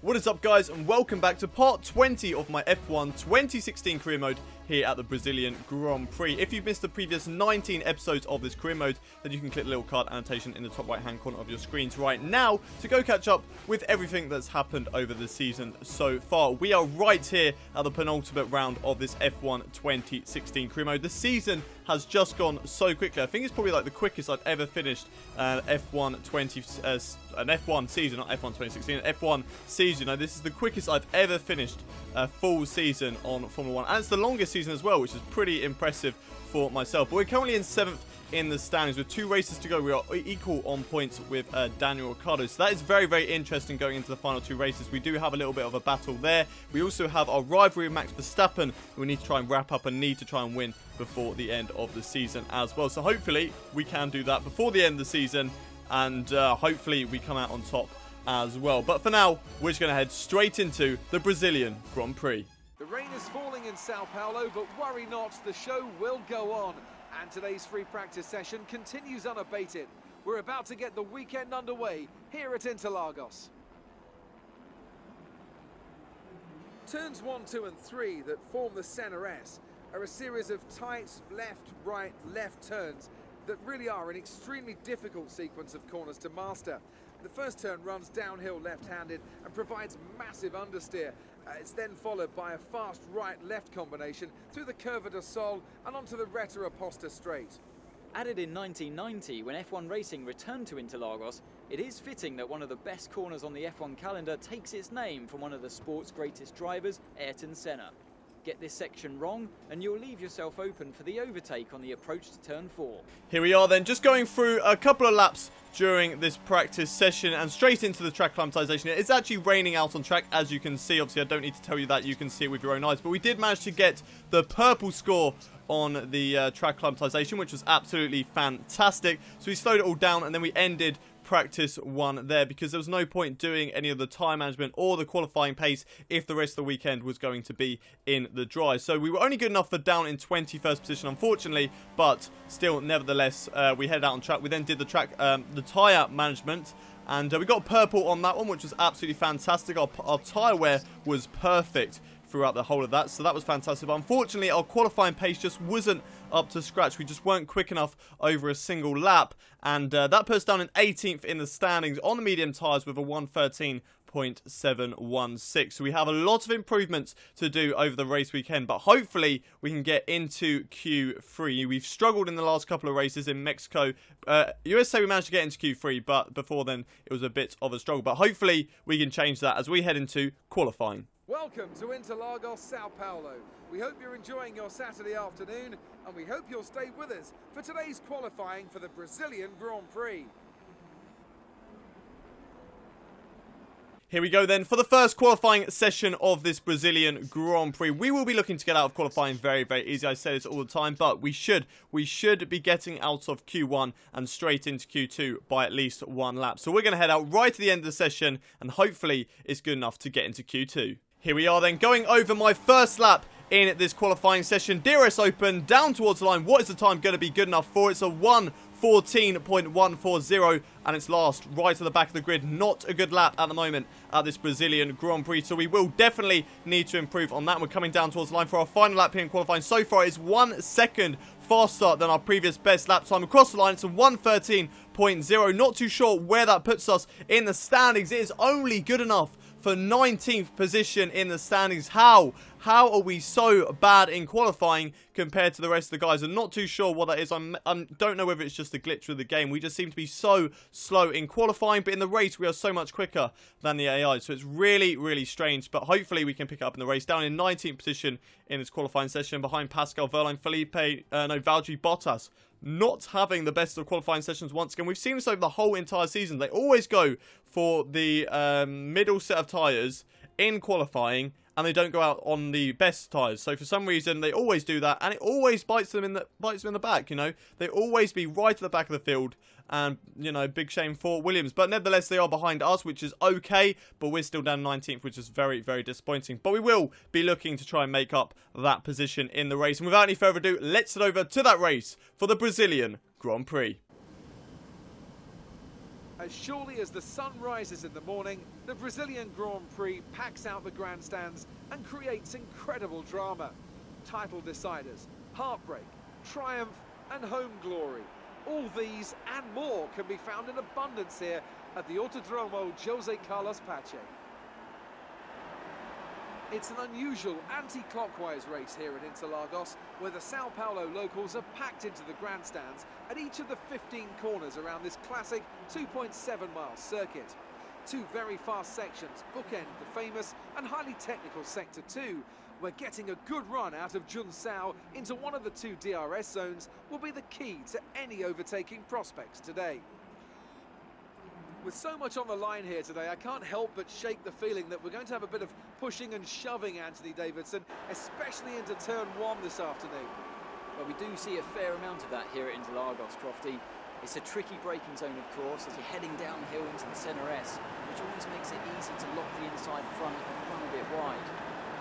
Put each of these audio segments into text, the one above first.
What is up, guys, and welcome back to part 20 of my F1 2016 career mode here at the Brazilian Grand Prix. If you've missed the previous 19 episodes of this career mode, then you can click the little card annotation in the top right hand corner of your screens right now to go catch up with everything that's happened over the season so far. We are right here at the penultimate round of this F1 2016 career mode. The season has just gone so quickly. I think it's probably like the quickest I've ever finished an F1 season, not F1 2016, an F1 season. Now, this is the quickest I've ever finished a full season on Formula 1. And it's the longest season as well, which is pretty impressive for myself. But we're currently in 7th in the standings with 2 races to go. We are equal on points with Daniel Ricciardo. So that is very, very interesting going into the final 2 races. We do have a little bit of a battle there. We also have our rivalry with Max Verstappen, who we need to try and wrap up and need to try and win before the end of the season as well. So hopefully we can do that before the end of the season, and hopefully we come out on top as well. But for now, we're just going to head straight into the Brazilian Grand Prix. The rain is falling in Sao Paulo, but worry not, the show will go on. And today's free practice session continues unabated. We're about to get the weekend underway here at Interlagos. Turns 1, 2 and 3 that form the center S are a series of tight left, right, left turns that really are an extremely difficult sequence of corners to master. The first turn runs downhill left-handed and provides massive understeer. It's then followed by a fast right-left combination through the Curva do Sol and onto the Reta Aposta straight. Added in 1990, when F1 racing returned to Interlagos, it is fitting that one of the best corners on the F1 calendar takes its name from one of the sport's greatest drivers, Ayrton Senna. Get this section wrong and you'll leave yourself open for the overtake on the approach to turn 4. Here we are then, just going through a couple of laps during this practice session and straight into the track acclimatization. It's actually raining out on track, as you can see. Obviously, I don't need to tell you that. You can see it with your own eyes. But we did manage to get the purple score on the track acclimatization, which was absolutely fantastic. So we slowed it all down and then we ended practice 1 there, because there was no point doing any of the time management or the qualifying pace if the rest of the weekend was going to be in the dry. So we were only good enough for down in 21st position, unfortunately, but still, nevertheless, we headed out on track. We then did the tyre management, and we got purple on that one, which was absolutely fantastic. Our tyre wear was perfect throughout the whole of that, so that was fantastic. But unfortunately, our qualifying pace just wasn't up to scratch. We just weren't quick enough over a single lap, and that put us down in 18th in the standings on the medium tyres with a 1:13.716. So we have a lot of improvements to do over the race weekend, but hopefully we can get into Q3. We've struggled in the last couple of races in Mexico. USA we managed to get into Q3, but before then it was a bit of a struggle. But hopefully we can change that as we head into qualifying. Welcome to Interlagos, Sao Paulo. We hope you're enjoying your Saturday afternoon, and we hope you'll stay with us for today's qualifying for the Brazilian Grand Prix. Here we go then for the first qualifying session of this Brazilian Grand Prix. We will be looking to get out of qualifying very, very easy. I say this all the time, but we should be getting out of Q1 and straight into Q2 by at least 1 lap. So we're going to head out right to the end of the session, and hopefully it's good enough to get into Q2. Here we are then, going over my first lap in this qualifying session. DRS open, down towards the line. What is the time going to be good enough for? It's a 1:14.140, and it's last right at the back of the grid. Not a good lap at the moment at this Brazilian Grand Prix, so we will definitely need to improve on that. We're coming down towards the line for our final lap here in qualifying. So far, it's 1 second faster than our previous best lap time across the line. It's a 1:13.0. Not too sure where that puts us in the standings. It is only good enough for 19th position in the standings. How are we so bad in qualifying compared to the rest of the guys? I'm not too sure what that is. I don't know whether it's just a glitch with the game. We just seem to be so slow in qualifying, but in the race we are so much quicker than the AI. So it's really, really strange, but hopefully we can pick it up in the race. Down in 19th position in this qualifying session behind Pascal Wehrlein, Valtteri Bottas. Not having the best of qualifying sessions once again. We've seen this over the whole entire season. They always go for the middle set of tyres in qualifying, and they don't go out on the best tyres. So for some reason, they always do that, and it always bites them in the back. You know, they always be right at the back of the field, and you know, big shame for Williams. But nevertheless, they are behind us, which is okay. But we're still down 19th, which is very, very disappointing. But we will be looking to try and make up that position in the race. And without any further ado, let's head over to that race for the Brazilian Grand Prix. As surely as the sun rises in the morning, the Brazilian Grand Prix packs out the grandstands and creates incredible drama. Title deciders, heartbreak, triumph and home glory. All these and more can be found in abundance here at the Autodromo José Carlos Pache. It's an unusual anti-clockwise race here at Interlagos, where the Sao Paulo locals are packed into the grandstands at each of the 15 corners around this classic 2.7-mile circuit. Two very fast sections bookend the famous and highly technical Sector 2, where getting a good run out of Junsao into one of the two DRS zones will be the key to any overtaking prospects today. With so much on the line here today, I can't help but shake the feeling that we're going to have a bit of pushing and shoving, Anthony Davidson, especially into turn 1 this afternoon. Well, we do see a fair amount of that here at Interlagos, Crofty. It's a tricky braking zone, of course, as you're heading downhill into the Senna S, which always makes it easy to lock the inside front and run a bit wide.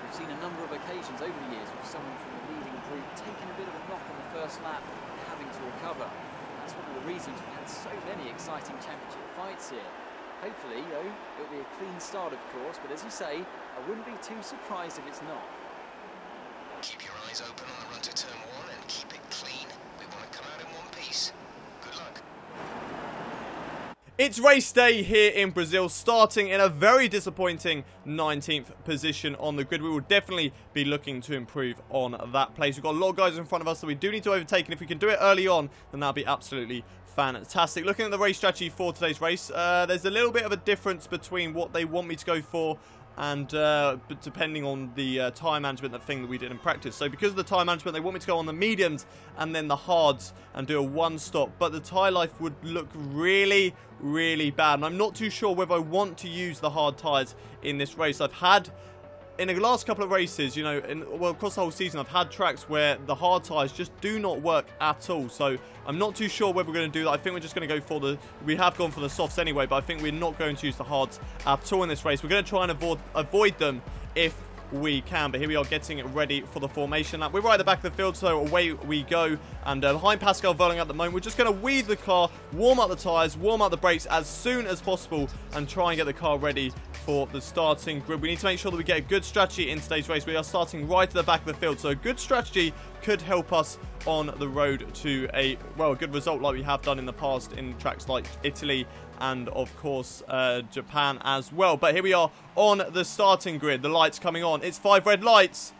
We've seen a number of occasions over the years with someone from the leading group taking a bit of a knock on the first lap and having to recover. That's one of the reasons we've had so many exciting championship fights here. Hopefully, though, it'll be a clean start, of course, but as you say, I wouldn't be too surprised if it's not. Keep your eyes open on the run to turn 1 and keep it clean. We want to come out in one piece. Good luck. It's race day here in Brazil, starting in a very disappointing 19th position on the grid. We will definitely be looking to improve on that place. We've got a lot of guys in front of us that we do need to overtake, and if we can do it early on, then that'll be absolutely fantastic. Looking at the race strategy for today's race, there's a little bit of a difference between what they want me to go for and depending on the time management, that thing that we did in practice. So because of the time management, they want me to go on the mediums and then the hards and do a one stop, but the tyre life would look really, really bad, and I'm not too sure whether I want to use the hard tyres in this race. I've had, in the last couple of races, you know, well, across the whole season, I've had tracks where the hard tyres just do not work at all. So I'm not too sure whether we're going to do that. I think we're just going to go for the, we have gone for the softs anyway, but I think we're not going to use the hards at all in this race. We're going to try and avoid them if we can, but here we are getting ready for the formation lap. We're right at the back of the field, so away we go, and behind Pascal Wehrlein at the moment. We're just going to weed the car, warm up the tyres, warm up the brakes as soon as possible, and try and get the car ready for the starting grid. We need to make sure that we get a good strategy in today's race. We are starting right at the back of the field, so a good strategy could help us on the road to a good result like we have done in the past in tracks like Italy and of course Japan as well. But here we are on the starting grid. The lights coming on. It's 5 red lights.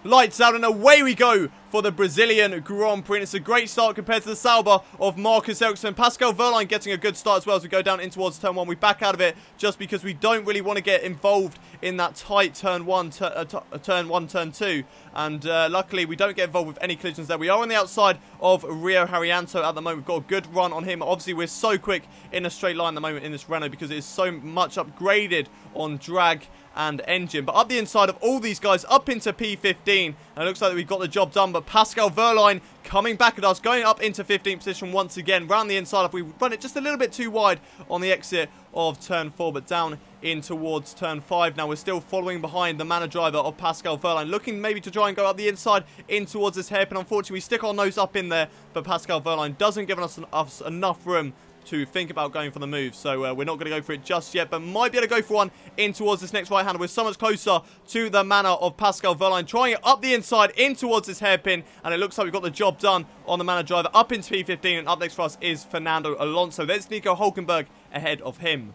Lights out and away we go for the Brazilian Grand Prix. And it's a great start compared to the Sauber of Marcus Ericsson. Pascal Wehrlein getting a good start as well as we go down in towards turn 1. We back out of it just because we don't really want to get involved in that tight turn 1, turn 2. And luckily we don't get involved with any collisions there. We are on the outside of Rio Haryanto at the moment. We've got a good run on him. Obviously we're so quick in a straight line at the moment in this Renault because it is so much upgraded on drag and engine. But up the inside of all these guys, up into P15, and it looks like we've got the job done. But Pascal Wehrlein coming back at us, going up into 15th position once again. Round the inside, if we run it just a little bit too wide on the exit of turn 4, but down in towards turn 5. Now we're still following behind the manor driver of Pascal Wehrlein, looking maybe to try and go up the inside in towards this hairpin. Unfortunately, we stick our nose up in there, but Pascal Wehrlein doesn't give us enough room to think about going for the move. So we're not going to go for it just yet, but might be able to go for one in towards this next right-hander. We're so much closer to the manor of Pascal Wehrlein, trying it up the inside in towards this hairpin, and it looks like we've got the job done on the manor driver up into P15, and up next for us is Fernando Alonso. There's Nico Hülkenberg ahead of him.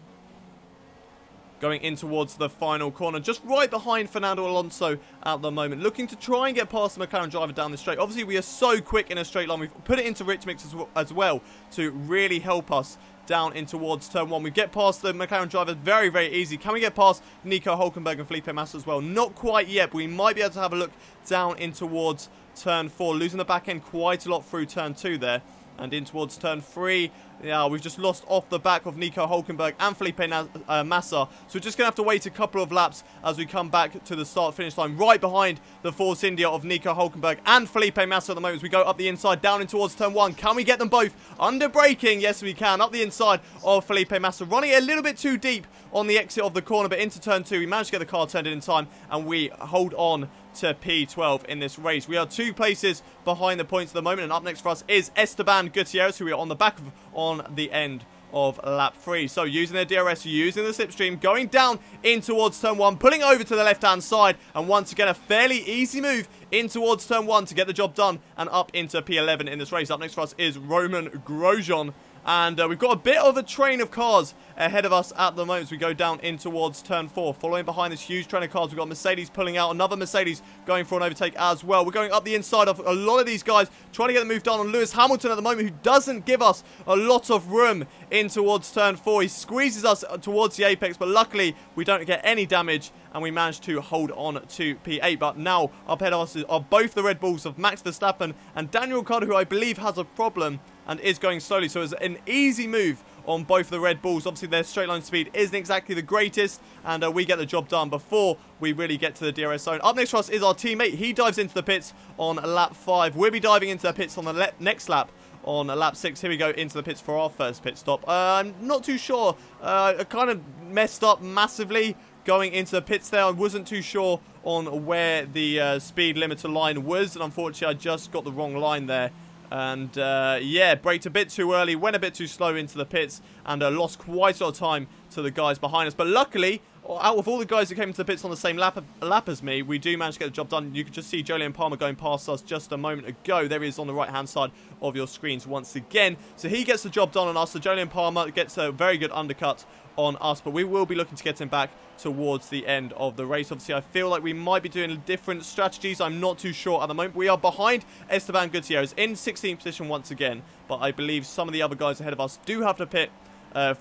Going in towards the final corner, just right behind Fernando Alonso at the moment, looking to try and get past the McLaren driver down the straight. Obviously, we are so quick in a straight line. We've put it into Rich Mix as well to really help us down in towards turn 1. We get past the McLaren driver very, very easy. Can we get past Nico Hülkenberg and Felipe Massa as well? Not quite yet, but we might be able to have a look down in towards turn 4. Losing the back end quite a lot through turn 2 there. And in towards turn 3, yeah, we've just lost off the back of Nico Hülkenberg and Felipe Massa. So we're just going to have to wait a couple of laps as we come back to the start-finish line. Right behind the Force India of Nico Hülkenberg and Felipe Massa at the moment as we go up the inside, down in towards turn 1. Can we get them both under braking? Yes, we can. Up the inside of Felipe Massa. Running it a little bit too deep on the exit of the corner, but into turn 2. We managed to get the car turned in time, and we hold on to P12 in this race. We are 2 places behind the points at the moment, and up next for us is Esteban Gutierrez, who we are on the back of on the end of lap 3. So using their DRS, using the slipstream, going down in towards turn 1, pulling over to the left-hand side, and once again a fairly easy move in towards turn 1 to get the job done and up into P11 in this race. Up next for us is Roman Grosjean. And we've got a bit of a train of cars ahead of us at the moment as we go down in towards turn 4. Following behind this huge train of cars, we've got Mercedes pulling out. Another Mercedes going for an overtake as well. We're going up the inside of a lot of these guys, trying to get the move done on Lewis Hamilton at the moment, who doesn't give us a lot of room in towards turn 4. He squeezes us towards the apex, but luckily we don't get any damage, and we managed to hold on to P8. But now up ahead of us are both the Red Bulls of Max Verstappen and Daniel Ricciardo, who I believe has a problem and is going slowly. So it's an easy move on both the Red Bulls. Obviously, their straight line speed isn't exactly the greatest, and we get the job done before we really get to the DRS zone. Up next for us is our teammate. He dives into the pits on lap 5. We'll be diving into the pits on the next lap on lap 6. Here we go into the pits for our first pit stop. I'm not too sure. I kind of messed up massively going into the pits there. I wasn't too sure on where the speed limiter line was, and unfortunately I just got the wrong line there. And yeah, braked a bit too early, went a bit too slow into the pits, and lost quite a lot of time to the guys behind us. But luckily, out of all the guys who came into the pits on the same lap as me, we do manage to get the job done. You can just see Jolyon Palmer going past us just a moment ago. There he is on the right-hand side of your screens once again. So he gets the job done on us. So Jolyon Palmer gets a very good undercut on us, but we will be looking to get him back towards the end of the race. Obviously, I feel like we might be doing different strategies. I'm not too sure at the moment. We are behind Esteban Gutierrez in 16th position once again, but I believe some of the other guys ahead of us do have to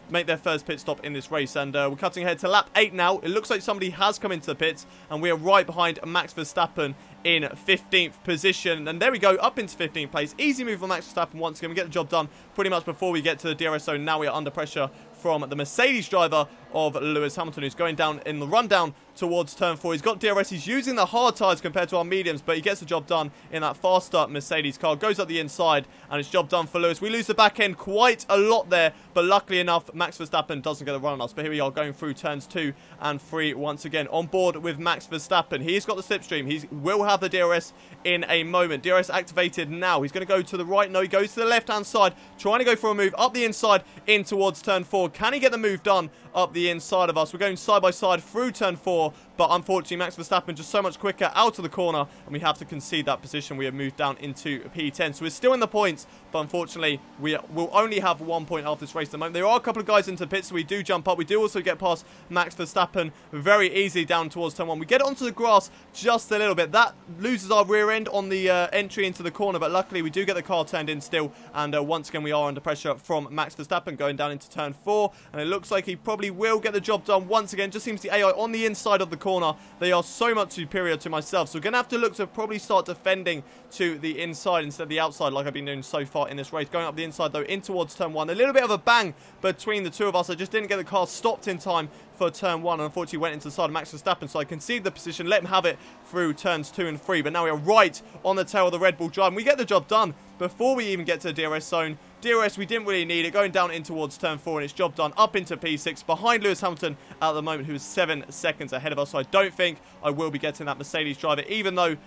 make their first pit stop in this race, and we're cutting ahead to lap 8 now. It looks like somebody has come into the pits, and we are right behind Max Verstappen in 15th position. And there we go, up into 15th place. Easy move on Max Verstappen once again. We get the job done pretty much before we get to the DRS zone. Now we are under pressure from the Mercedes driver of Lewis Hamilton, who's going down in the rundown towards turn 4. He's got DRS. He's using the hard tyres compared to our mediums, but he gets the job done in that faster Mercedes car. Goes up the inside, and it's job done for Lewis. We lose the back end quite a lot there, but luckily enough, Max Verstappen doesn't get the run on us. But here we are going through turns 2 and 3 once again. On board with Max Verstappen. He's got the slipstream. He will have the DRS in a moment. DRS activated now. He's going to go to the right. No, he goes to the left-hand side, trying to go for a move up the inside in towards turn 4. Can he get the move done up the inside of us? We're going side by side through turn 4, but unfortunately Max Verstappen just so much quicker out of the corner, and we have to concede that position. We have moved down into P10, so we're still in the points, but unfortunately we will only have 1 point after this race at the moment. There are a couple of guys into the pits, so we do jump up. We do also get past Max Verstappen very easily down towards turn 1. We get onto the grass just a little bit. That loses our rear end on the entry into the corner, but luckily we do get the car turned in still, and once again we are under pressure from Max Verstappen going down into turn 4, and it looks like he probably will get the job done once again. Just seems the AI on the inside of the corner, they are so much superior to myself, so we're going to have to look to probably start defending to the inside instead of the outside like I've been doing so far in this race. Going up the inside though in towards turn 1, a little bit of a bang between the two of us. I just didn't get the car stopped in time for turn 1, and unfortunately went into the side of Max Verstappen, so I conceded the position, let him have it through turns 2 and 3, but now we are right on the tail of the Red Bull drive, and we get the job done before we even get to the DRS zone. DRS, we didn't really need it, going down in towards turn 4, and it's job done up into P6 behind Lewis Hamilton at the moment, who is 7 seconds ahead of us. So I don't think I will be getting that Mercedes driver, even though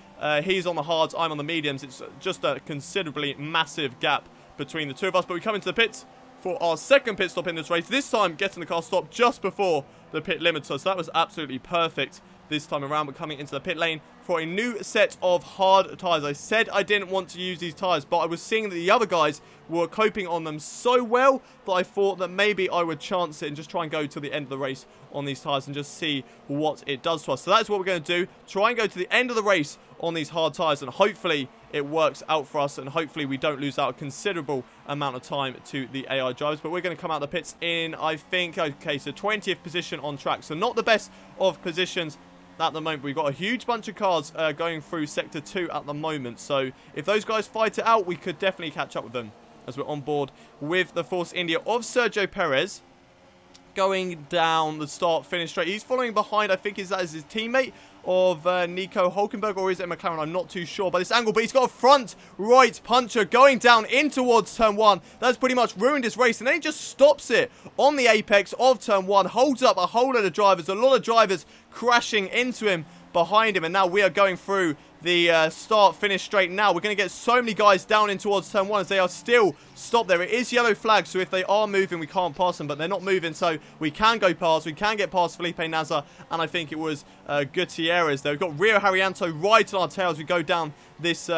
he's on the hards, I'm on the mediums. It's just a considerably massive gap between the two of us, but we come into the pits for our second pit stop in this race, this time getting the car stopped just before the pit limiter, so that was absolutely perfect this time around. We're coming into the pit lane for a new set of hard tyres. I said I didn't want to use these tyres, but I was seeing that the other guys were coping on them so well that I thought that maybe I would chance it and just try and go to the end of the race on these tyres and just see what it does to us. So that's what we're going to do, try and go to the end of the race on these hard tyres, and hopefully it works out for us, and hopefully we don't lose out a considerable amount of time to the AI drivers. But we're going to come out of the pits in, I think, okay, so 20th position on track, so not the best of positions at the moment. We've got a huge bunch of cars going through sector 2 at the moment, so if those guys fight it out, we could definitely catch up with them, as we're on board with the Force India of Sergio Perez going down the start-finish straight. He's following behind, I think that is his teammate of Nico Hulkenberg, or is it McLaren? I'm not too sure by this angle, but he's got a front right puncher going down in towards turn 1. That's pretty much ruined his race, and then he just stops it on the apex of turn 1, holds up a whole lot of drivers, a lot of drivers crashing into him behind him, and now we are going through the start-finish straight now. We're going to get so many guys down in towards turn 1 as they are still stopped there. It is yellow flag, so if they are moving, we can't pass them, but they're not moving, so we can go past. We can get past Felipe Nasr, and I think it was Gutierrez there. We've got Rio Harrianto right on our tail as we go down this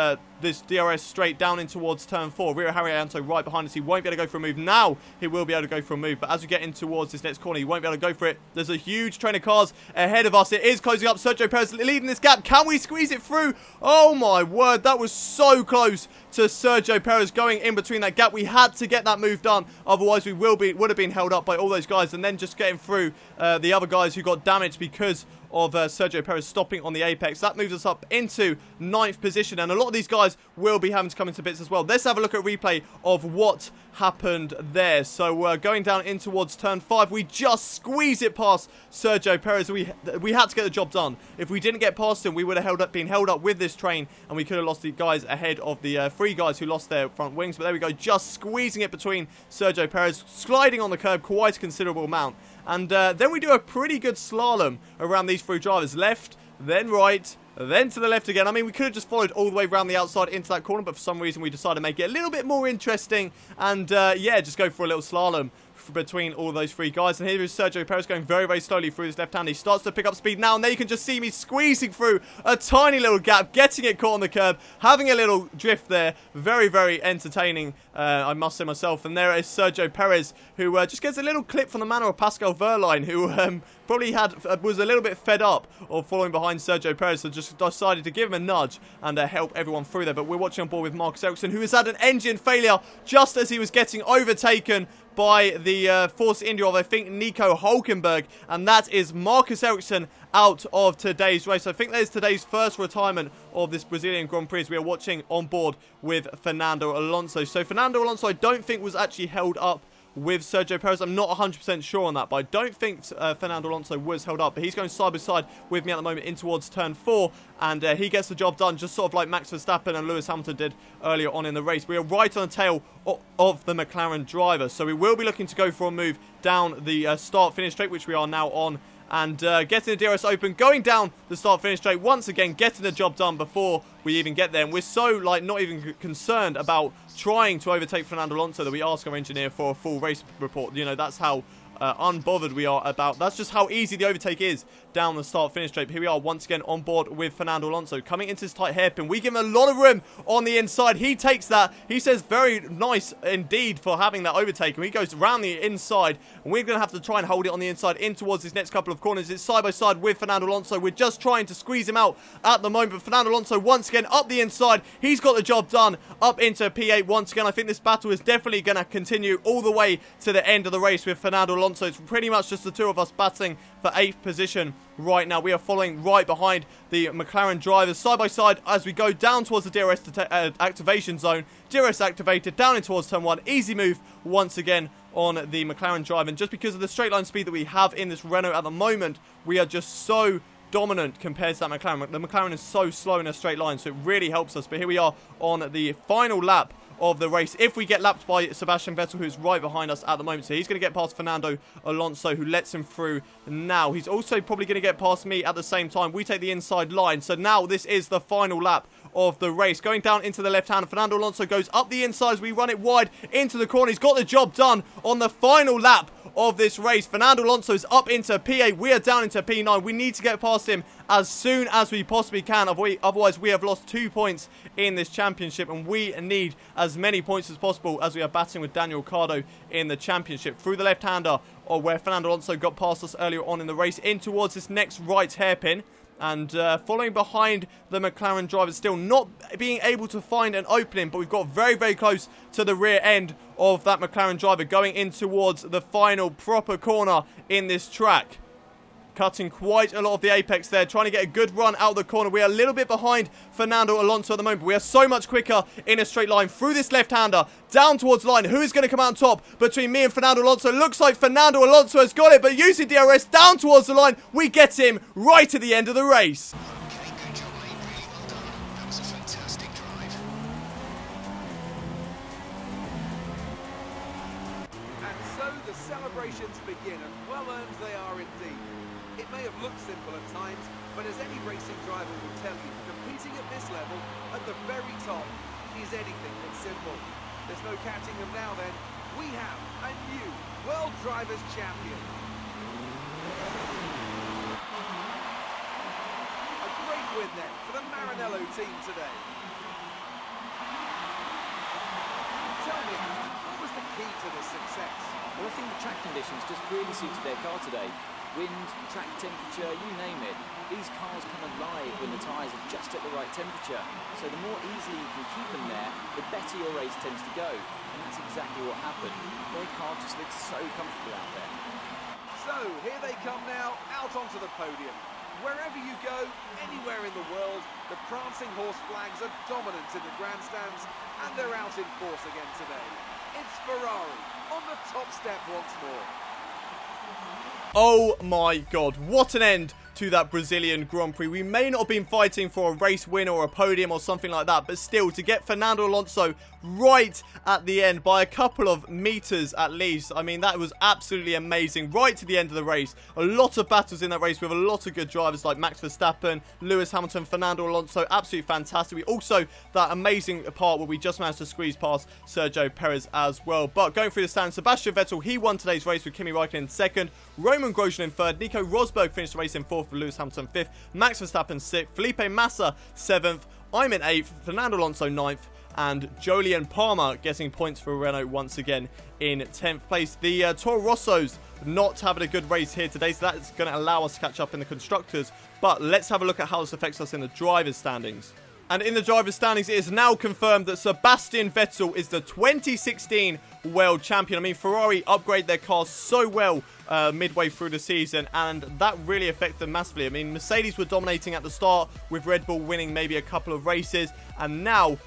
this DRS straight down in towards turn 4. Rio Harrianto right behind us. He won't be able to go for a move. Now he will be able to go for a move, but as we get in towards this next corner, he won't be able to go for it. There's a huge train of cars ahead of us. It is closing up. Sergio Perez leading this gap. Can we squeeze it through? Oh my word, that was so close to Sergio Perez going in between that gap. We had to get that move done, otherwise we would have been held up by all those guys, and then just getting through the other guys who got damaged because of Sergio Perez stopping on the apex. That moves us up into 9th position, and a lot of these guys will be having to come into bits as well. Let's have a look at a replay of what happened there. So going down in towards turn 5, we just squeeze it past Sergio Perez. We had to get the job done. If we didn't get past him, we would have been held up with this train, and we could have lost the guys ahead of the 3 guys who lost their front wings. But there we go, just squeezing it between Sergio Perez, sliding on the curb quite a considerable amount. And then we do a pretty good slalom around these 3 drivers. Left, then right, then to the left again. I mean, we could have just followed all the way around the outside into that corner, but for some reason we decided to make it a little bit more interesting. And yeah, just go for a little slalom between all those 3 guys. And here is Sergio Perez going very, very slowly through his left hand. He starts to pick up speed now, and there you can just see me squeezing through a tiny little gap, getting it caught on the curb, having a little drift there. Very, very entertaining, I must say myself. And there is Sergio Perez, who just gets a little clip from the manner of Pascal Wehrlein, who probably was a little bit fed up of following behind Sergio Perez, so just decided to give him a nudge and help everyone through there. But we're watching on board with Marcus Ericsson, who has had an engine failure just as he was getting overtaken by the Force India of, I think, Nico Hulkenberg, and that is Marcus Ericsson out of today's race. I think that is today's first retirement of this Brazilian Grand Prix as we are watching on board with Fernando Alonso. So Fernando Alonso, I don't think, was actually held up with Sergio Perez. I'm not 100% sure on that, but I don't think Fernando Alonso was held up. But he's going side by side with me at the moment in towards turn 4, and he gets the job done, just sort of like Max Verstappen and Lewis Hamilton did earlier on in the race. We are right on the tail of the McLaren driver, so we will be looking to go for a move down the start-finish straight, which we are now on, and getting the DRS open, going down the start-finish straight, once again getting the job done before we even get there. And we're so, like, not even concerned about trying to overtake Fernando Alonso that we ask our engineer for a full race report. You know, that's how unbothered we are about. That's just how easy the overtake is down the start-finish straight. Here we are once again on board with Fernando Alonso, coming into this tight hairpin. We give him a lot of room on the inside. He takes that. He says very nice indeed for having that overtake, and he goes around the inside, and we're going to have to try and hold it on the inside in towards these next couple of corners. It's side by side with Fernando Alonso. We're just trying to squeeze him out at the moment, but Fernando Alonso once again up the inside. He's got the job done up into P8 once again. I think this battle is definitely going to continue all the way to the end of the race with Fernando Alonso. It's pretty much just the 2 of us battling for 8th position right now. We are following right behind the McLaren drivers side by side as we go down towards the DRS activation zone. DRS activated down in towards turn 1. Easy move once again on the McLaren driver. And just because of the straight line speed that we have in this Renault at the moment, we are just so dominant compared to that McLaren. The McLaren is so slow in a straight line, so it really helps us. But here we are on the final lap of the race. If we get lapped by Sebastian Vettel, who's right behind us at the moment, so he's going to get past Fernando Alonso, who lets him through now. He's also probably going to get past me at the same time. We take the inside line, so now this is the final lap of the race. Going down into the left hand, Fernando Alonso goes up the inside as we run it wide into the corner. He's got the job done on the final lap of this race. Fernando Alonso is up into P8. We are down into P9. We need to get past him as soon as we possibly can. Otherwise, we have lost 2 points in this championship, and we need as many points as possible as we are battling with Daniel Ricciardo in the championship. Through the left-hander, or where Fernando Alonso got past us earlier on in the race, in towards this next right hairpin. And following behind the McLaren drivers, still not being able to find an opening, but we've got very, very close to the rear end of that McLaren driver, going in towards the final proper corner in this track. Cutting quite a lot of the apex there, trying to get a good run out of the corner. We are a little bit behind Fernando Alonso at the moment, but we are so much quicker in a straight line through this left-hander, down towards the line. Who is going to come out on top between me and Fernando Alonso? Looks like Fernando Alonso has got it, but using DRS down towards the line, we get him right at the end of the race. Okay, good job, mate. Really well done. That was a fantastic drive. And so the celebrations begin, and well earned they are indeed. It may may have looked simple at times, but as any racing driver will tell you, competing at this level, at the very top, is anything but simple. There's no catching them now then. We have a new World Drivers' Champion. A great win then for the Maranello team today. Tell me, what was the key to this success? Well, I think the track conditions just really suited their car today. Wind, track temperature, you name it. These cars come alive when the tyres are just at the right temperature. So the more easily you can keep them there, the better your race tends to go. And that's exactly what happened. Their car just looks so comfortable out there. So, here they come now, out onto the podium. Wherever you go, anywhere in the world, the prancing horse flags are dominant in the grandstands, and they're out in force again today. It's Ferrari on the top step once more. Oh my god, what an end to that Brazilian Grand Prix. We may not have been fighting for a race win or a podium or something like that, but still, to get Fernando Alonso right at the end by a couple of meters at least, I mean, that was absolutely amazing. Right to the end of the race. A lot of battles in that race with a lot of good drivers like Max Verstappen, Lewis Hamilton, Fernando Alonso. Absolutely fantastic. We also, that amazing part where we just managed to squeeze past Sergio Perez as well. But going through the stands, Sebastian Vettel, he won today's race with Kimi Räikkönen in second, Roman Grosjean in third, Nico Rosberg finished the race in fourth, Lewis Hamilton 5th, Max Verstappen 6th, Felipe Massa 7th, I'm in 8th, Fernando Alonso 9th, and Jolyon Palmer getting points for Renault once again in 10th place. The Toro Rossos not having a good race here today, so that's going to allow us to catch up in the Constructors. But let's have a look at how this affects us in the Drivers' standings. And in the Drivers' standings, it is now confirmed that Sebastian Vettel is the 2016 World Champion. I mean, Ferrari upgrade their cars so well midway through the season, and that really affected them massively. I mean, Mercedes were dominating at the start, with Red Bull winning maybe a couple of races, and now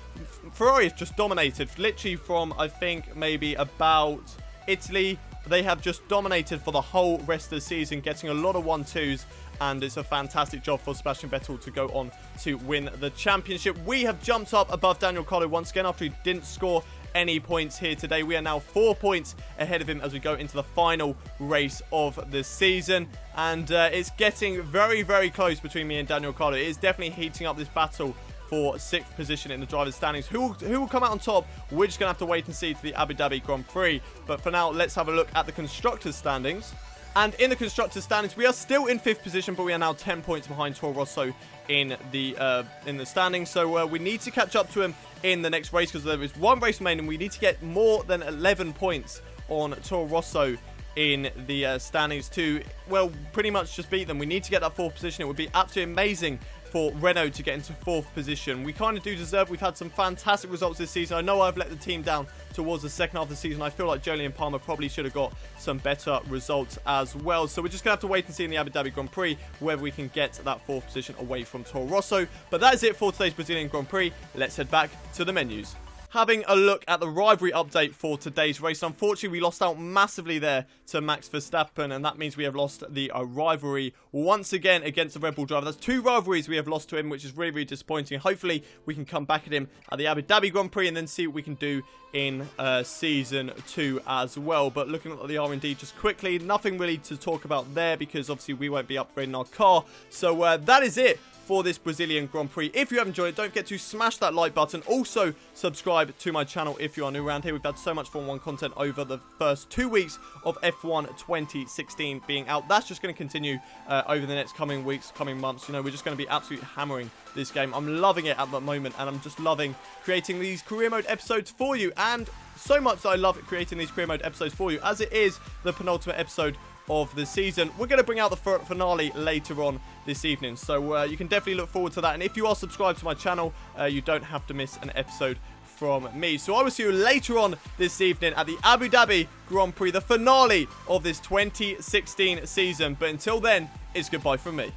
Ferrari has just dominated, literally from, I think, maybe about Italy. They have just dominated for the whole rest of the season, getting a lot of 1-2s, and it's a fantastic job for Sebastian Vettel to go on to win the championship. We have jumped up above Daniel Ricciardo once again after he didn't score any points here today. We are now 4 points ahead of him as we go into the final race of the season, and it's getting very, very close between me and Daniel Ricciardo. It is definitely heating up this battle for 6th position in the drivers' standings. Who will come out on top? We're just going to have to wait and see to the Abu Dhabi Grand Prix. But for now, let's have a look at the Constructors' standings. And in the Constructors' standings, we are still in 5th position, but we are now 10 points behind Toro Rosso in the standings. So we need to catch up to him in the next race, because there is one race remaining. We need to get more than 11 points on Toro Rosso in the standings to, well, pretty much just beat them. We need to get that 4th position. It would be absolutely amazing for Renault to get into 4th position. We kind of do deserve. We've had some fantastic results this season. I know I've let the team down towards the second half of the season. I feel like Jolyon Palmer probably should have got some better results as well. So we're just going to have to wait and see in the Abu Dhabi Grand Prix whether we can get that 4th position away from Toro Rosso. But that is it for today's Brazilian Grand Prix. Let's head back to the menus. Having a look at the rivalry update for today's race. Unfortunately, we lost out massively there to Max Verstappen, and that means we have lost the rivalry once again against the Red Bull driver. That's 2 rivalries we have lost to him, which is really, really disappointing. Hopefully, we can come back at him at the Abu Dhabi Grand Prix and then see what we can do in Season 2 as well. But looking at the R&D just quickly, nothing really to talk about there because obviously we won't be upgrading our car. So that is it for this Brazilian Grand Prix. If you have enjoyed it, don't forget to smash that like button. Also, subscribe to my channel if you are new around here. We've had so much Formula 1 content over the first 2 weeks of F1 2016 being out. That's just going to continue over the next coming weeks, coming months. You know, we're just going to be absolutely hammering this game. I'm loving it at the moment, and I'm just loving creating these career mode episodes for you. And so much that I love creating these career mode episodes for you, as it is the penultimate episode of the season. We're going to bring out the finale later on this evening, so you can definitely look forward to that. And if you are subscribed to my channel, you don't have to miss an episode from me. So I will see you later on this evening at the Abu Dhabi Grand Prix, the finale of this 2016 season. But until then, it's goodbye from me.